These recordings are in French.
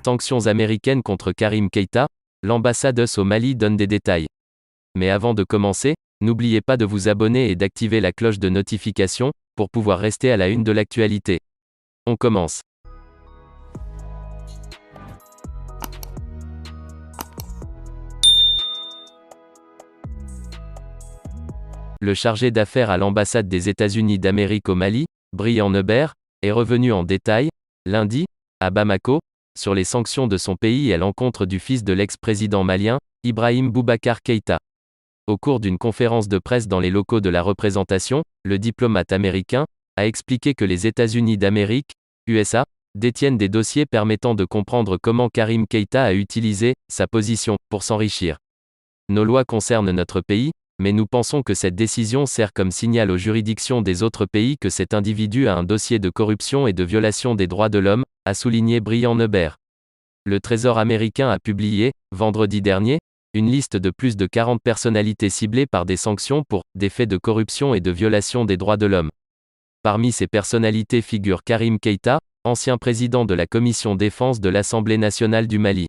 Sanctions américaines contre Karim Keïta, l'ambassade US au Mali donne des détails. Mais avant de commencer, n'oubliez pas de vous abonner et d'activer la cloche de notification, pour pouvoir rester à la une de l'actualité. On commence. Le chargé d'affaires à l'ambassade des États-Unis d'Amérique au Mali, Brian Hebert, est revenu en détail, lundi, à Bamako, sur les sanctions de son pays à l'encontre du fils de l'ex-président malien, Ibrahim Boubacar Keïta. Au cours d'une conférence de presse dans les locaux de la représentation, le diplomate américain a expliqué que les États-Unis d'Amérique, USA, détiennent des dossiers permettant de comprendre comment Karim Keïta a utilisé sa position pour s'enrichir. Nos lois concernent notre pays, mais nous pensons que cette décision sert comme signal aux juridictions des autres pays que cet individu a un dossier de corruption et de violation des droits de l'homme, a souligné Brian Hebert. Le Trésor américain a publié, vendredi dernier, une liste de plus de 40 personnalités ciblées par des sanctions pour des faits de corruption et de violation des droits de l'homme. Parmi ces personnalités figure Karim Keïta, ancien président de la commission défense de l'Assemblée nationale du Mali.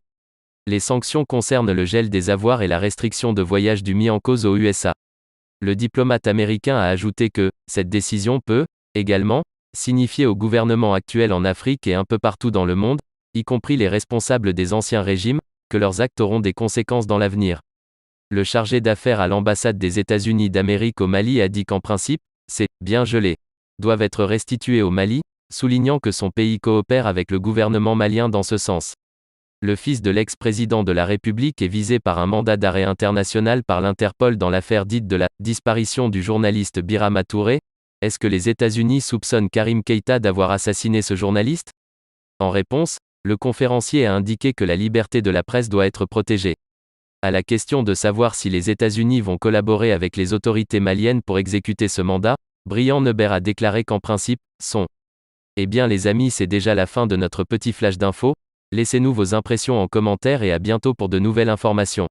Les sanctions concernent le gel des avoirs et la restriction de voyage du mis en cause aux USA. Le diplomate américain a ajouté que cette décision peut, également, signifier au gouvernement actuel en Afrique et un peu partout dans le monde, y compris les responsables des anciens régimes, que leurs actes auront des conséquences dans l'avenir. Le chargé d'affaires à l'ambassade des États-Unis d'Amérique au Mali a dit qu'en principe, ces biens gelés doivent être restitués au Mali, soulignant que son pays coopère avec le gouvernement malien dans ce sens. Le fils de l'ex-président de la République est visé par un mandat d'arrêt international par l'Interpol dans l'affaire dite de la disparition du journaliste Birama Touré. Est-ce que les États-Unis soupçonnent Karim Keïta d'avoir assassiné ce journaliste? En réponse, le conférencier a indiqué que la liberté de la presse doit être protégée. À la question de savoir si les États-Unis vont collaborer avec les autorités maliennes pour exécuter ce mandat, Brian Hebert a déclaré qu'en principe, Eh bien les amis, c'est déjà la fin de notre petit flash d'infos. Laissez-nous vos impressions en commentaire et à bientôt pour de nouvelles informations.